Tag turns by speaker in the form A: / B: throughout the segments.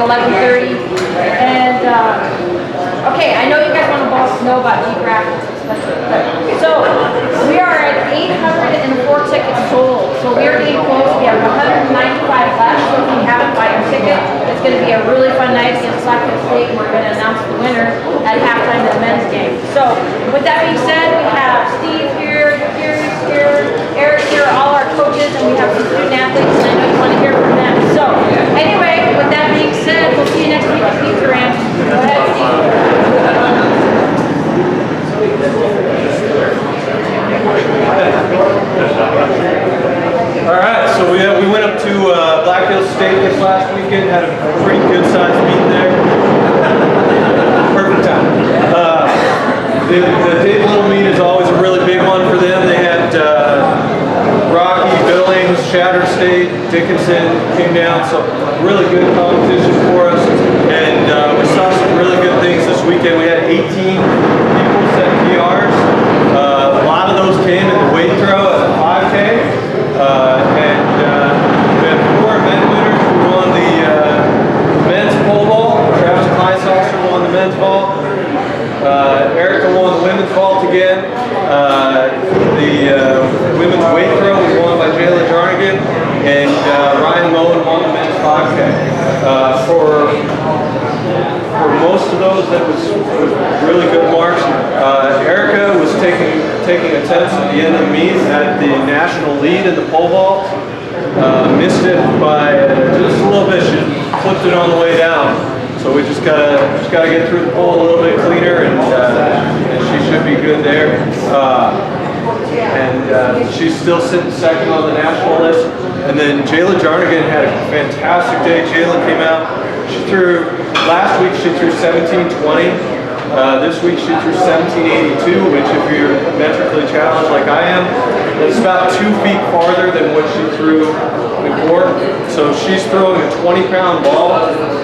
A: 11:30. And okay, I know you guys want to both know about geographics. So we are at 804 tickets sold. So we are getting close. We have 195 left. So if you haven't bought your ticket, it's going to be a really fun night against Dakota State. We're going to announce the winner at halftime of the men's game. So with that being said, we have Steve here, Jeri's here, Eric here, all our coaches, and we have some student athletes. And I know you want to hear from them. So anyway, with that being said, we'll see you next week at Pizza Ranch. Go ahead, Steve.
B: All right, so we went up to Black Hills State this last weekend, had a pretty good sized meet there. Perfect time. The Dave Little meet is always a really big one for them. They had Rocky, Billings, Shatter State, Dickinson came down, so really good competition for us. And we saw some really good things this weekend. We had 18 people set PRs. A lot of those came in the weight throw at the 5K. And we had 4 event winners. We won the men's pole vault. Travis Kleinsalzer won the men's vault. Erica won the women's vault again. The women's weight throw was won by Jayla Jarnigan. And Ryan Moen won the men's 5K. For most of those, that was really good marks. Erica was taking attempts at the end of the meet at the national lead in the pole vault. Missed it by just a little bit. She flipped it on the way down. So we just gotta get through the pole a little bit cleaner, and she should be good there. And she's still sitting second on the national list. And then Jayla Jarnigan had a fantastic day. Jayla came out. Last week she threw 17:20. This week she threw 17:82, which if you're metrically challenged like I am, it's about 2 feet farther than what she threw before. So she's throwing a 20-pound ball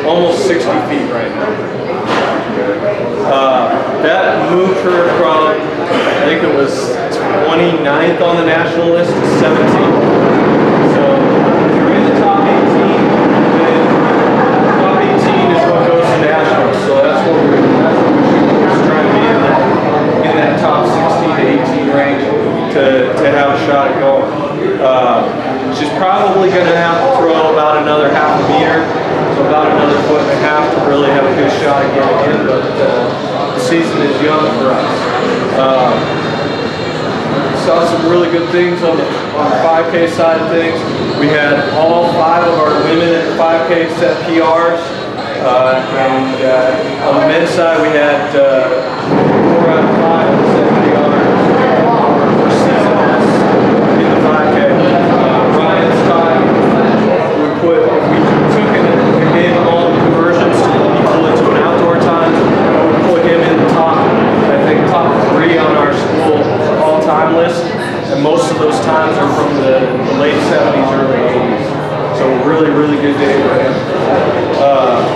B: almost 60 feet right now. That moved her from, I think it was 29th on the national list to 17th. So if you're in the top 18, then top 18 is what goes to nationals. So that's what we're just trying to be in that top 16 to 18 range to have a shot at going. She's probably going to have to throw about another half a meter, so about another 1.5 foot to really have a good shot at getting in, but the season is young for us. Saw some really good things on the 5K side of things. We had all 5 of our women in the 5K set PRs, and on the men's side we had 4 out of 5 set PRs for season best in the 5K. Ryan's time, we took it and gave him all the conversions to equal it to an outdoor time. We put him in the top, I think top 3 on our school all-time list, and most of those times are from the late 70s, early 80s. So really, really good day for him.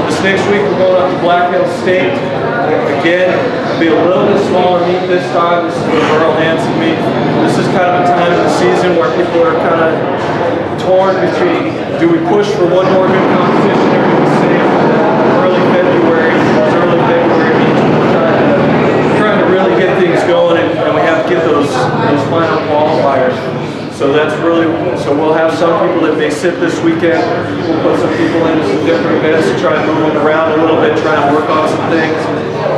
B: This next week we're going up to Black Hills State. Again, it'll be a little bit smaller meet this time. This is the Merle Hansen meet. This is kind of a time of the season where people are kind of torn between, do we push for one more good competition or do we save early February? Early February meets we're trying to really get things going, and we have to get those final qualifiers. So that's really, so we'll have some people that may sit this weekend. We'll put some people into some different events to try and move them around a little bit, try and work on some things,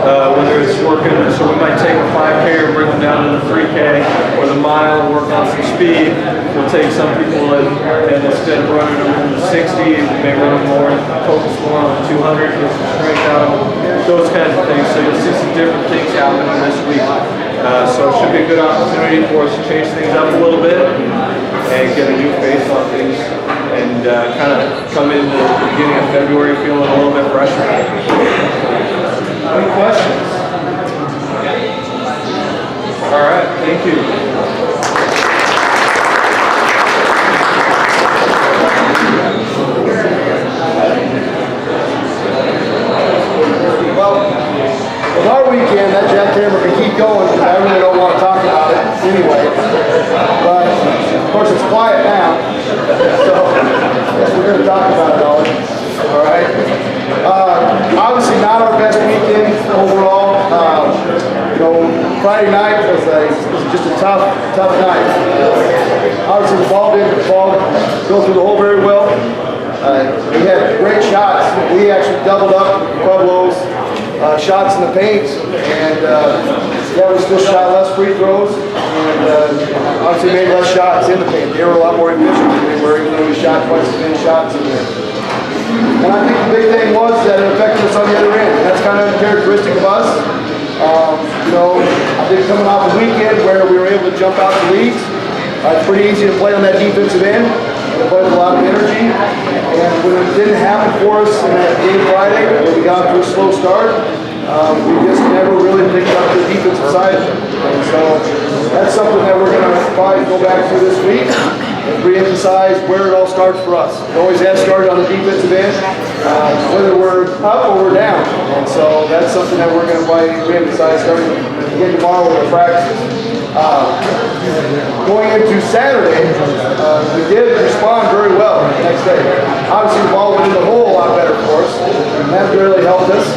B: whether it's working. So we might take a 5K or bring them down to the 3K or the mile, work on some speed. We'll take some people and instead of running them in the 60, we may run them more, focus more on the 200, get some strength out of them, those kinds of things. So you'll see some different things happening this week. So it should be a good opportunity for us to change things up a little bit and get a new face on things and kind of come into the beginning of February feeling a little bit fresher. Any questions? All right, thank you.
C: Well, with our weekend, that jackhammer can keep going because I really don't want to talk about it anyway. But, of course, it's quiet now. So, I guess we're going to talk about it all. All right? overall, you know, Friday night was just a tough night. Obviously the ball didn't go through the hole very well. We had great shots. We actually doubled up Pueblo's shots in the paint, and yeah, we still shot less free throws, and obviously made less shots in the paint. They were a lot more efficient than we were, even though we shot twice as many shots in there. And I think the big thing was that it affected us on the other end. That's kind of a characteristic of us. You know, I think coming off a weekend where we were able to jump out the leads, it's pretty easy to play on that defensive end. We played with a lot of energy. And when it didn't happen for us in that game Friday, when we got to a slow start, we just never really picked up the defensive side of it. And so that's something that we're going to probably go back to this week and re-emphasize where it all starts for us. It always has started on the defensive end, whether we're up or we're down. And so that's something that we're going to probably re-emphasize starting again tomorrow with the practices. Going into Saturday, we did respond very well the next day. Obviously the ball went in the hole a lot better for us, and that really helped us.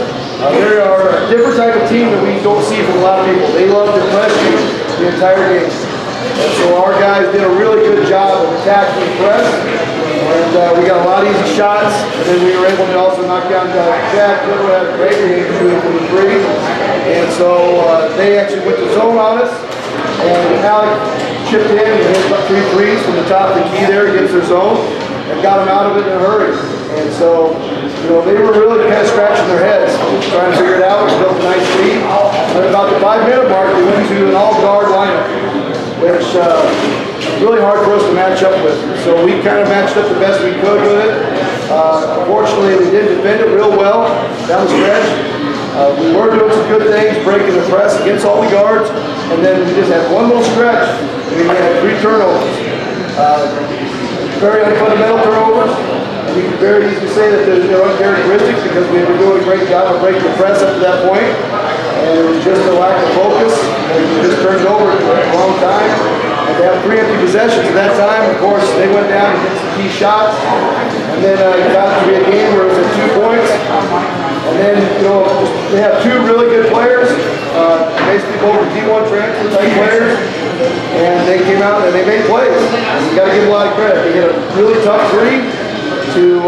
C: They are a different type of team that we don't see from a lot of people. They love to press you the entire game. And so our guys did a really good job of attacking the press, and we got a lot of easy shots, and then we were able to also knock down Jack. Dakota had a great game shooting from the three, and so they actually went to zone on us, and Alec chipped in and hit about 3 threes from the top of the key there against their zone, and got them out of it in a hurry. And so, you know, they were really kind of scratching their heads, trying to figure it out. We built a nice lead. At about the 5-minute mark, they went to an all-guard lineup, which was really hard for us to match up with. So we kind of matched up the best we could with it. Unfortunately, we didn't defend it real well down the stretch. We were doing some good things, breaking the press against all the guards, and then we just had one little stretch. We had 3 turnovers. Very unfundamental turnovers. You can very easily say that they're uncharacteristic because we were doing a great job of breaking the press up to that point, and it was just a lack of focus, and we just turned it over at the wrong time. And they have 3 empty possessions at that time. Of course, they went down and hit some key shots, and then it got to be a game where it was at 2 points. And then, you know, they have 2 really good players, basically both D1 transfer type players, and they came out and they made plays. And you got to give them a lot of credit. They hit a really tough 3 to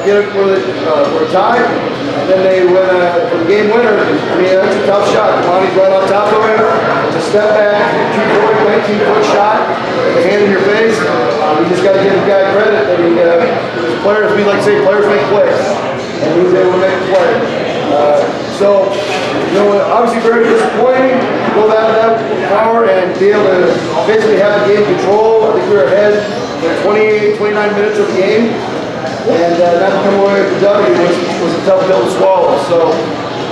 C: get it for a tie, and then they win for the game winner. I mean, that's a tough shot. Monty's right on top of him. It's a step back, 19-foot shot, with a hand in your face. You just got to give the guy credit that he, players, we like to say, players make plays, and he was able to make a play. So, you know, obviously very disappointing to go down to that power and be able to basically have the game control. I think we were ahead for 28, 29 minutes of the game. And not to come away with the W was a tough pill to swallow. So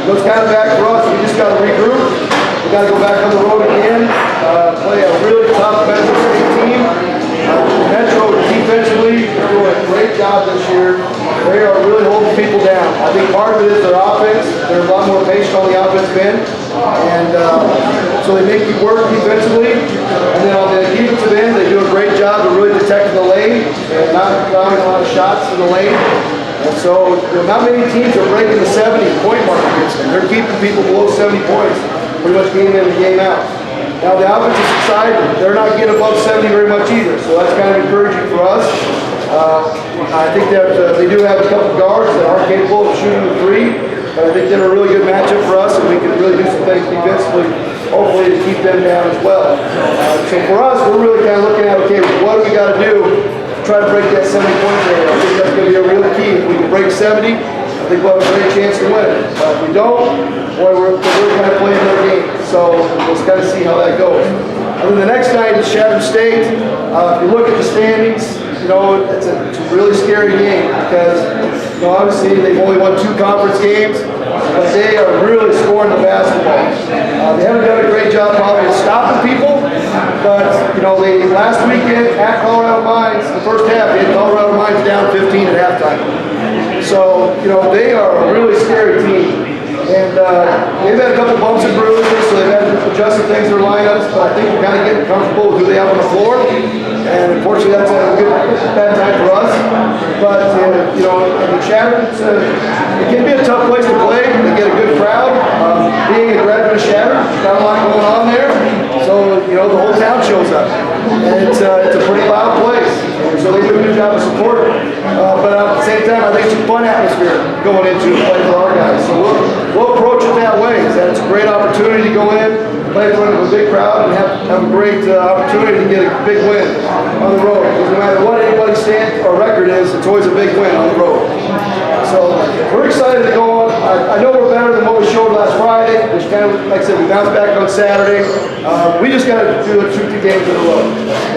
C: it's kind of back for us. We just got to regroup. We got to go back on the road again, play a really tough Metro State team. Metro defensively is doing a great job this year. They are really holding people down. I think part of it is their offense. They're a lot more patient on the offensive end. And so they make you work defensively. And then on the defensive end, they do a great job of really protecting the lane and not allowing a lot of shots in the lane. And so, you know, not many teams are breaking the 70-point mark against them. They're keeping people below 70 points, pretty much game in and game out. Now the offensive side, they're not getting above 70 very much either, so that's kind of encouraging for us. I think that they do have a couple guards that aren't capable of shooting the 3, but I think they're a really good matchup for us, and we can really do some things defensively, hopefully to keep them down as well. So for us, we're really kind of looking at, okay, what do we got to do to try to break that 70-point barrier? I think that's going to be a real key. If we can break 70, I think we'll have a great chance to win it. But if we don't, boy, we're really kind of playing their game. So we'll kind of see how that goes. And then the next night is Shattered State. If you look at the standings, you know, it's a really scary game because, you know, obviously they've only won 2 conference games, but they are really scoring the basketball. They haven't done a great job probably of stopping people, but, you know, they last weekend at Colorado Mines, the first half, they had Colorado Mines down 15 at halftime. So, you know, they are a really scary team. And they've had a couple bumps and bruises, so they've had to adjust some things in their lineups, but I think we're kind of getting comfortable with who they have on the floor. And unfortunately, that's a bad time for us. But, you know, in the Shattered, it can be a tough place to play. They get a good crowd. being a graduate of Shatter, got a lot going on there. So, you know, the whole town shows up. And it's a pretty loud place. And so they do a good job of supporting. But at the same time, I think it's a fun atmosphere going into play for our guys. So we'll approach it that way. Is that it's a great opportunity to go in, play in front of a big crowd, and have a great opportunity to get a big win on the road. Because no matter what anybody's stand or record is, it's always a big win on the road. So we're excited to go on. I know we're better than what we showed last Friday, which kind of, like I said, we bounced back on Saturday. We just got to do 2 games in a row.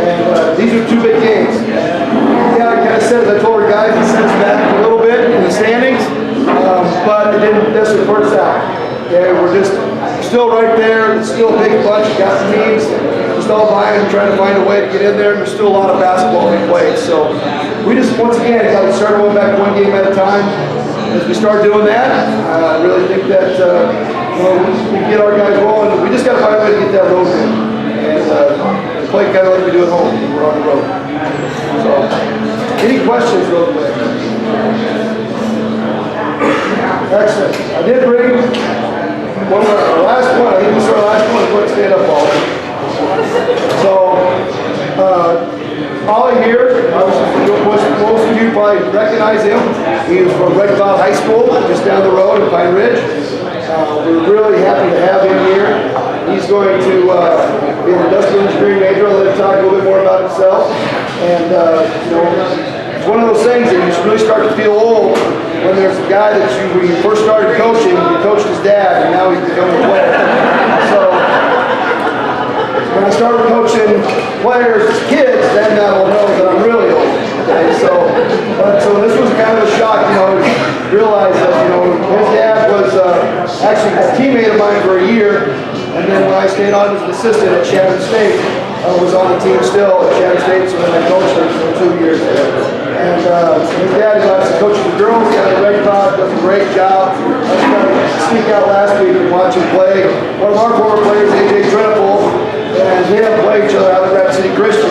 C: And these are 2 big games. Yeah, like I said, as I told our guys, it sent us back a little bit in the standings, but it didn't necessarily hurt us out. Okay, we're just still right there. It's still a big bunch. We got teams. We're still vying and trying to find a way to get in there. And there's still a lot of basketball being played. So we just, once again, got to start going back 1 game at a time. As we start doing that, I really think that you know, we can get our guys rolling. We just got to find a way to get that road in and play kind of like we do at home when we're on the road. So, any questions real quick? Excellent. I did bring one of our last one. I think this is our last one. Quick stand up, Ollie. So, Ollie here, most of you probably recognize him. He was from Red Cloud High School, just down the road in Pine Ridge. We're really happy to have him here. He's going to be an industrial engineering major. I'll let him talk a little bit more about himself. And, you know, it's one of those things that you really start to feel old when there's a guy that when you first started coaching, you coached his dad, and now he's become a player. So, when I started coaching players as kids, then that'll know that I'm really old. Okay, so this was kind of a shock, you know, to realize that, you know, his dad was actually a teammate of mine for a year, and then when I stayed on as an assistant at Shannon State, I was on the team still at Shannon State, so then I coached him for 2 years there. And his dad is coaching the girls down at Red Cloud, does a great job. I was trying to sneak out last week and watch him play. One of our former players, AJ Trenopole, and they have played each other out at Rapid City Christian,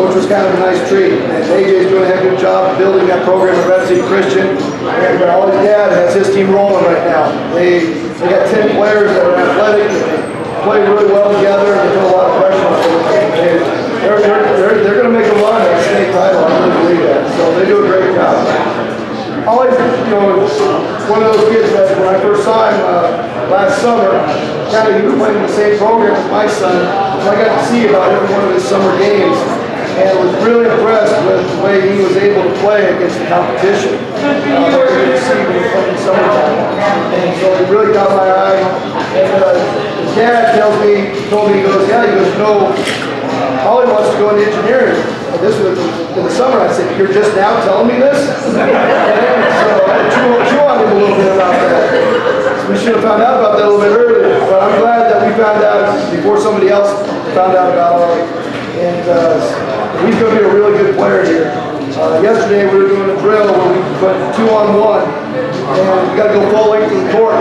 C: which was kind of a nice treat. And AJ's doing a heck of a job building that program at Rapid City Christian. And all his dad has his team rolling right now. They got 10 players that are athletic, and they play really well together, and they put a lot of pressure on them. They're going to make a run at state title. I really believe that. So they do a great job. Always, you know, one of those kids that when I first saw him last summer, kind of he was playing in the same program as my son, so I got to see about every one of his summer games, and was really impressed with the way he was able to play against the competition. That we could see when he played in summertime, and so it really caught my eye. And his dad told me, he goes, no. Ollie wants to go into engineering. And this was in the summer. I said, "You're just now telling me this?" So I chew on him a little bit about that. We should have found out about that a little bit earlier. But I'm glad that we found out before somebody else found out about Ollie. And he's going to be a really good player here. Yesterday we were doing a drill where we put 2-on-1, and we got to go full length of the court.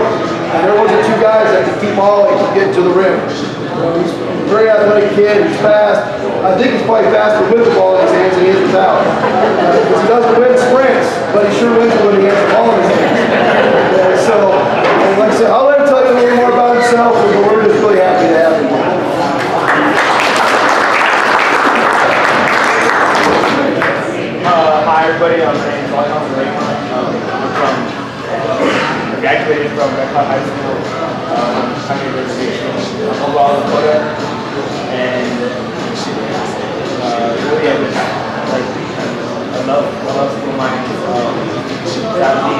C: And there wasn't 2 guys that could keep Ollie from getting to the rim. He's a very athletic kid, he's fast. I think he's probably faster with the ball in his hands than he is without. Because he doesn't win sprints, but he sure wins when he has the ball in his hands. So, and like I said, I'll let him tell you a little more about himself, but we're just really happy to have him.
D: Hi everybody, my name is Rama. I graduated from Red Cloud High School, University of Dakota, and really I love school mine. Sadly,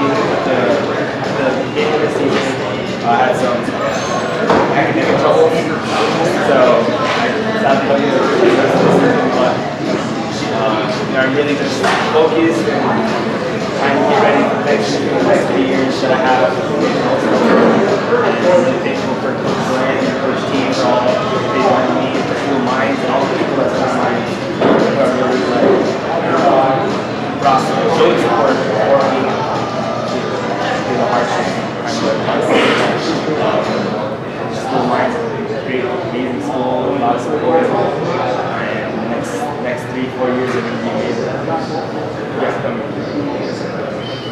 D: the beginning of the season, I had some academic trouble, so I sadly don't get to play the rest of the season, but I'm really just focused and trying to get ready for the next 3 years that I have. And really thankful for Coach Glenn and Coach T for all they wanted me, for school minds, and all the people at school minds who are really showing support for me through the hardships. School minds, great, amazing school, a lot of support. Next 3-4 years are going to be amazing. Yes, come here.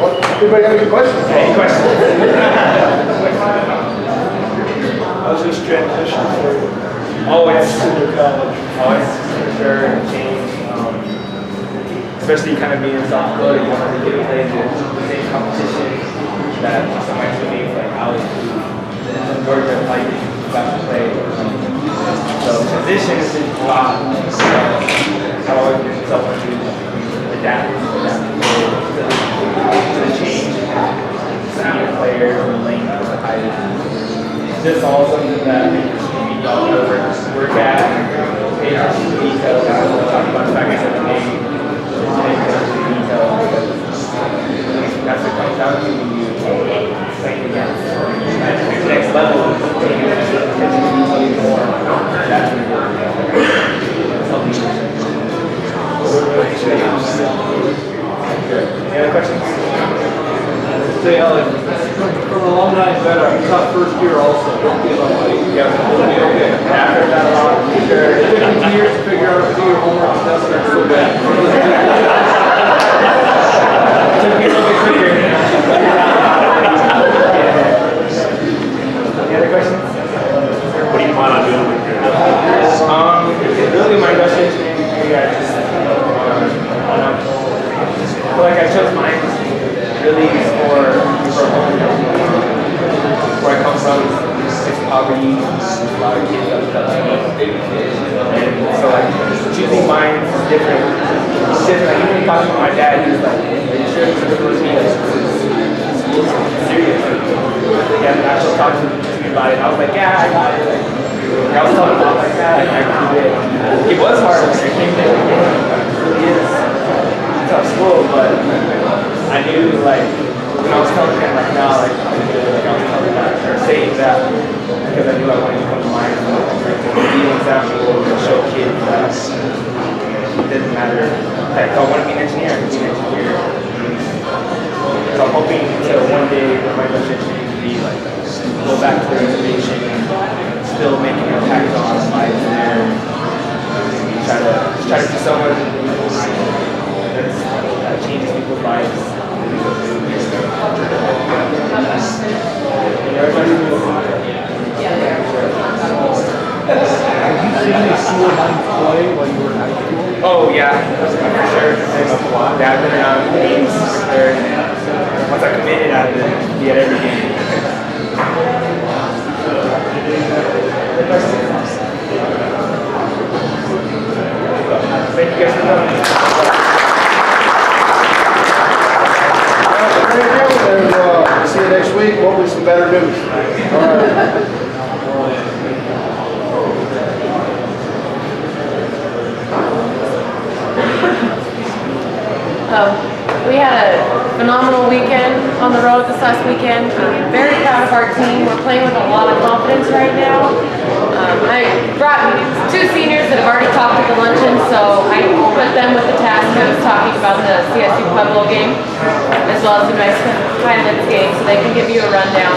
C: Well, anybody have any questions?
D: Any questions?
C: How's this transition for you?
D: Oh, it's
C: Senior college.
D: Oh, it's for sure a change. Especially kind of being in South Dakota, you don't really get to play the same competition that some of my teammates like Alex in Georgia like got to play. So transition is just a lot. I've always been someone who adapt to the change, speed of players and length of the height. It's just all something that we all work at and pay attention to details. We'll talk about the fact I said the game. That's what comes down to when you play against the next level. Taking attention to detail more. That's when Any other questions?
B: Say, Alex, from alumni is better. You taught first year also.
D: Yeah.
B: Okay.
D: After that, a lot. Sure.
B: It took me years to figure out how to do your homework and that's not so bad.
D: It took me a little bit quicker. Any other questions?
E: What do you plan on doing with your
D: Really my question is maybe I just I feel like I chose mine really for home. Where I come from, it's poverty, a lot of kids that and so like choosing mine is different. It's different. Like, even talking to my dad, he was like, "Are you sure this is going to be serious?" Yeah, and actually talking to me about it. I was like, "Yeah, I got it." Like, I was talking about like that, and I did. It was hard. Like, I came there again. It really is a tough school, but I knew like when I was telling him like now, like I was telling that or saying that because I knew I wanted to come to mine and be an example to show kids that it doesn't matter. Like if I want to be an engineer, I can be an engineer. So I'm hoping to one day when my mission to be like go back to the reservation and still make an impact on lives there. Try to be someone that changes people's lives. Oh yeah, for sure. Yeah, I've been around games there. Once I committed, I had to be at every game. Thank you guys for coming.
C: And see you next week. Hopefully some better news. All right.
A: We had a phenomenal weekend on the road this last weekend. I'm very proud of our team. We're playing with a lot of confidence right now. I brought two seniors that have already talked at the luncheon, so I put them with the task of talking about the CSU Pueblo game, as well as the Mexican Highlands game, so they can give you a rundown.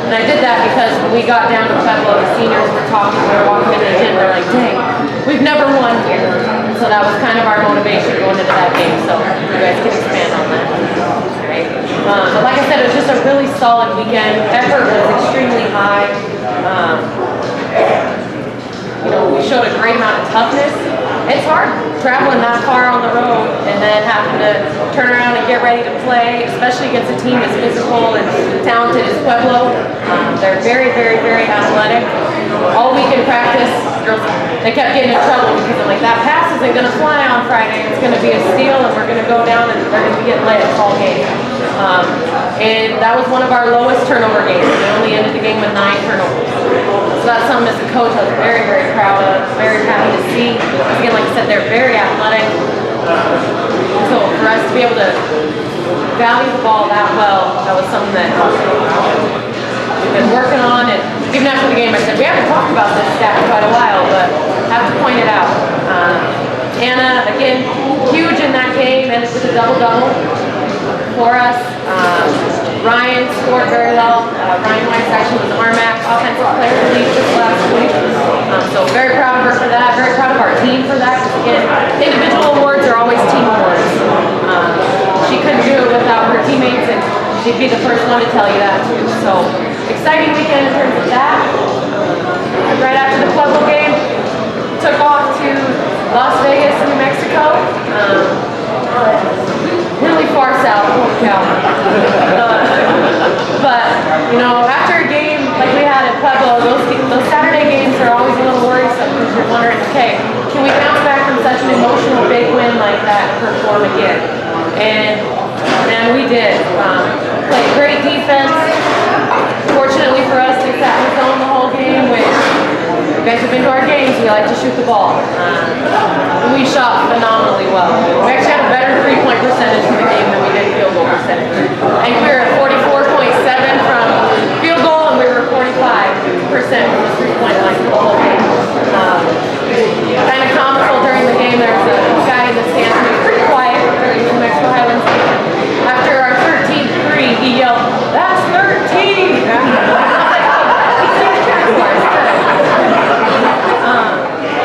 A: And I did that because when we got down to Pueblo, the seniors were talking, we were walking in the gym, they're like, dang, we've never won here. And so that was kind of our motivation going into that game, so you guys can expand on that. Right? But like I said, it was just a really solid weekend. Effort was extremely high. You know, we showed a great amount of toughness. It's hard traveling that far on the road and then having to turn around and get ready to play, especially against a team as physical and talented as Pueblo. They're very, very, very athletic. All week in practice, girls, they kept getting in trouble because I'm like, that pass isn't going to fly on Friday. It's going to be a steal and we're going to go down and they're going to be getting layups all game. And that was one of our lowest turnover games. We only ended the game with 9 turnovers. So that's something as a coach I was very, very proud of, very happy to see. Again, like I said, they're very athletic. So for us to be able to value the ball that well, that was something that we've been working on. And even after the game, I said, we haven't talked about this stat for quite a while, but I have to point it out. Anna, again, huge in that game, ended with a double-double for us. Ryan scored very well. Ryan Weiss actually was RMAC Offensive Player of the League this last week. So very proud of her for that. Very proud of our team for that. Because again, individual awards are always team awards. She couldn't do it without her teammates, and she'd be the first one to tell you that too. So exciting weekend in terms of that. Right after the Pueblo game, took off to Las Vegas, New Mexico. Really far south, holy cow. But, you know, after a game like we had at Pueblo, those Saturday games are always a little worrisome because you're wondering, okay, can we bounce back from such an emotional big win like that and perform again? And we did. Played great defense. Fortunately for us, they sat in the zone the whole game, which you guys have been to our games, we like to shoot the ball. We shot phenomenally well. We actually had a better three-point percentage for the game than we did field goal percentage. I think we were at 44.7 from field goal, and we were 45% from the three-point line for the whole game. Kind of comical during the game, there was a guy in the stands who was pretty quiet during the New Mexico Highlands game. After our 13th three, he yelled, "That's 13!"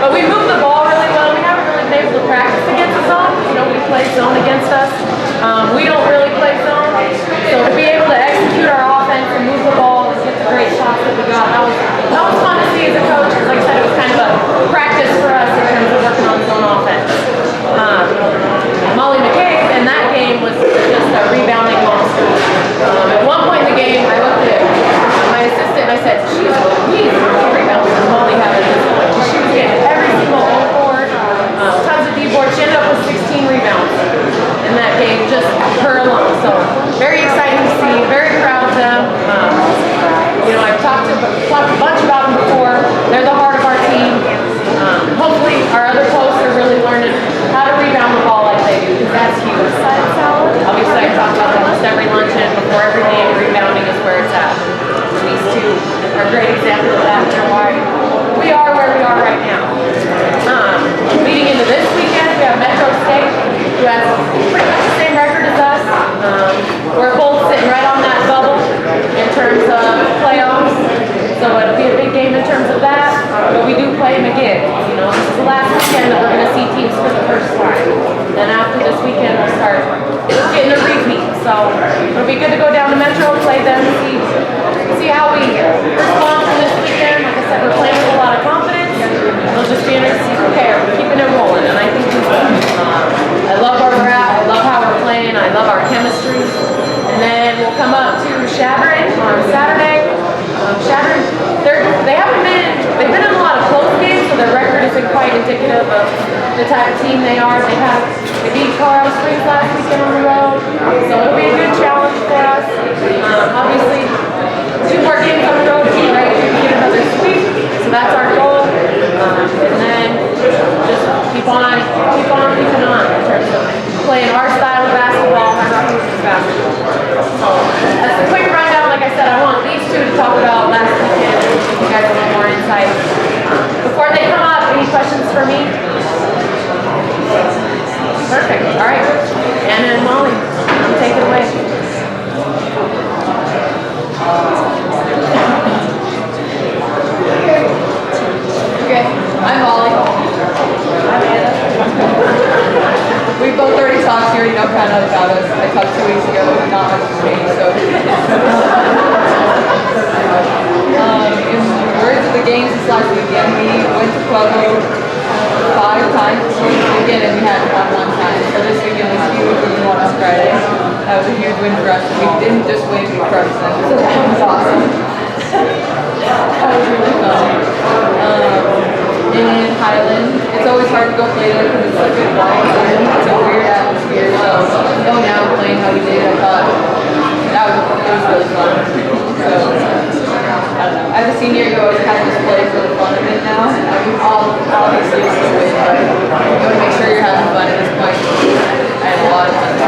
A: But we moved the ball really well. We haven't really been able to practice against the zone. You know, we play zone against us. We don't really play zone. So to be able to execute our offense and move the ball and get the great shots that we got, that was fun to see as a coach. Like I said, it was kind of a practice for us in terms of working on zone offense. Molly McCabe in that game was just a rebounding monster. At one point in the game, I looked at my assistant and I said, "Geez, how many rebounds does Molly have at this point?" She was getting every single board, tons of D-boards. She ended up with 16 rebounds in that game, just her alone. So very exciting to see, very proud of them. You know, I've talked a bunch about them before. They're the heart of our team. Hopefully our other posts are really learning how to rebound the ball like they do, because that's huge. Obviously I talk about almost every luncheon, before every game, rebounding is where it's at. And these two are great examples of that, and why we are where we are right now. Leading into this weekend, we have Metro State, who has pretty much the same record as us. We're both sitting right on that bubble in terms of playoffs, so it'll be a big game in terms of that. But we do play them again. You know, this is the last weekend that we're going to see teams for the first time. Then after this weekend, we'll start getting a repeat. So it'll be good to go down to Metro, play them, see how we respond to this weekend. Like I said, we're playing with a lot of confidence. It'll just be interesting to see, okay, are we keeping it rolling? And I think we will. I love where we're at. I love how we're playing. I love our chemistry. And then we'll come up to Chadron on Saturday. Chadron, they've been in a lot of close games, so their record isn't quite indicative of the type of team they are. They beat Colorado Springs last weekend on the road, so it'll be a good challenge for us. Obviously, 2 more games on the road to be ready to get another sweep, so that's our goal. And then just keep on keeping on in terms of playing our style of basketball, Hardrock basketball. So that's a quick rundown. Like I said, I want these two to talk about last weekend and give you guys a little more insight. Before they come up, any questions for me? Perfect. All right. Anna and Molly, take it away.
F: Okay, I'm Molly. I'm Anna. We both already talked, you already know kind of about us. I talked 2 weeks ago, not much has changed, so. In the words of the games this last weekend, we went to Pueblo 5 times before this weekend, and we had won 1 time. So this weekend was huge. We won on Friday. That was a huge win for us. We didn't just win, we crushed them. So that was awesome. That was really fun. In Highland, it's always hard to go play there because it's such a quiet time. It's a weird atmosphere. So going out and playing how we did, I thought it was really fun. So I don't know. As a senior, you always kind of just play for the fun of it now. Obviously, it's a win, but you want to make sure you're having fun at this point. I had a lot of fun.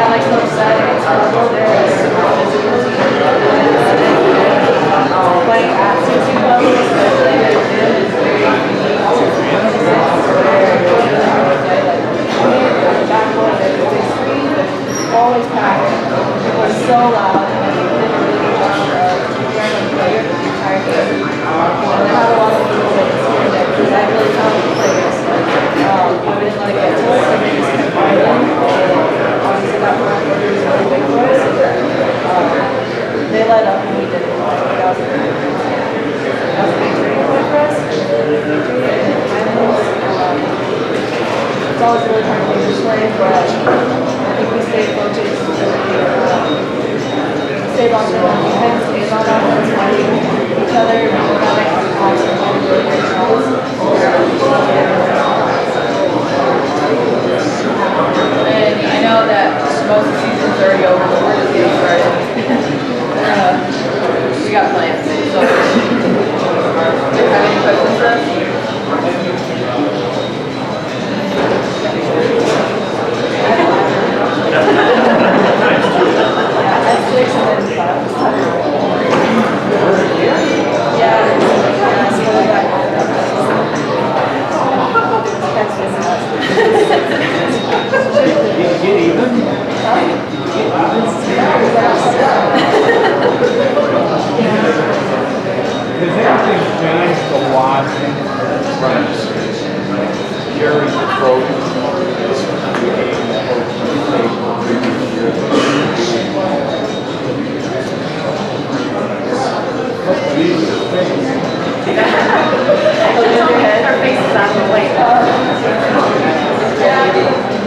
F: Like Coach said, it's Pueblo. They're a super physical team. Playing at CC Pueblo, especially their gym is very was really trying to make this play, but I think we stayed focused. Stayed on defense, stayed on offense, fighting each other, and we got extra shots and really great shots. And I know that most of the season's already over, but we're just getting started. We got plans, so. Do you have any questions for us? At 6 and then 5. Yeah, so that.
G: Has anything changed a lot from Jeri's approach to the game that was played the previous year?
F: Our faces out of the way. Yeah,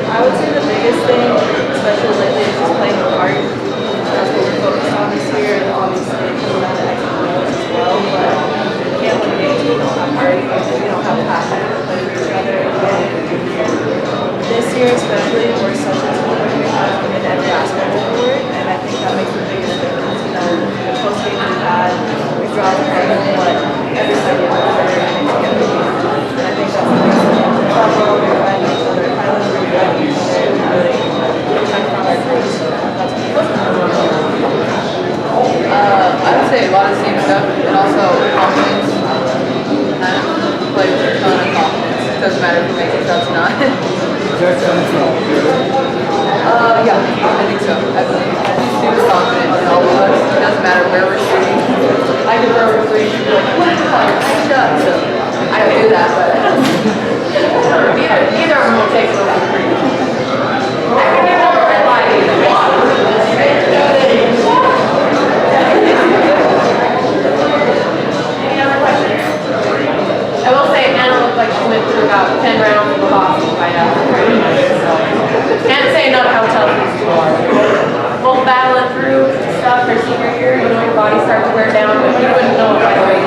F: I would say the biggest thing, especially lately, is just playing the part. That's what we're focused on this year, and obviously it comes down to extra goals as well, but we can't win games if we don't have heart, if we don't have passion to play for each other. And this year especially, we're such a team, we have in every aspect of the word, and I think that makes the biggest difference. You know, the close games we've had, we draw the game, but every time we have better and together. And I think that's the biggest thing. Trouble, we're fighting each other, Highlands, we're fighting each other, and really protect from our groups. That's what I would say a lot of the same stuff, and also confidence. Play with a ton of confidence. It doesn't matter if we're making shots or not. Yeah, I think so. I believe he's super confident in all of us. It doesn't matter where we're shooting. I can throw a three, she'd be like, wow, nice shot. So I don't do that, but neither of them will take it over the three. I can give them a red light. Any other questions? I will say Anna looked like she went through about 10 rounds of the boxing fight after training. Can't say enough how tough these two are. Both battling through stuff their senior year, you know, your body starts to wear down, but you wouldn't know it right away.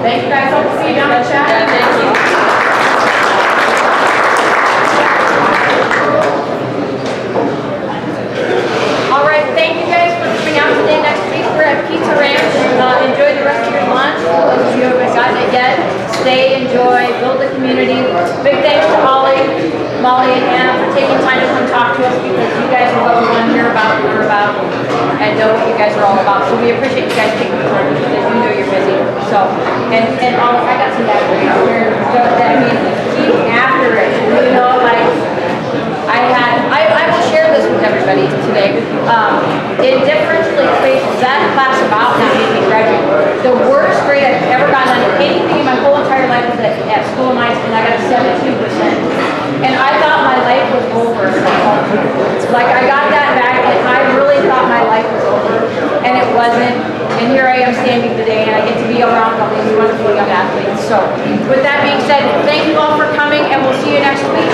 F: Thank you guys. Hope to see you down at chat. Yeah, thank you. All right, thank you guys for coming out today. Next week we're at Pizza Ranch. Enjoy the rest of your lunch. Those of you who got it yet, stay, enjoy, build the community. Big thanks to Molly, and Anna for taking time to come talk to us, because you guys are what we want to hear about, learn about, and know what you guys are all about. So we appreciate you guys taking the time, because we know you're busy. So, and all, I got some guys right here. So, I mean, keep after it. You know, like, I will share this with everybody today. Indifferentially placed that class about not making graduate. The worst grade I've ever gotten on anything in my whole entire life was at school of mines, and I got a 72%. And I thought my life was over. Like, I got that back, and I really thought my life was over, and it wasn't. And here I am standing today, and I get to be around all these wonderful young athletes. So, with that being said, thank you all for coming, and we'll see you next week.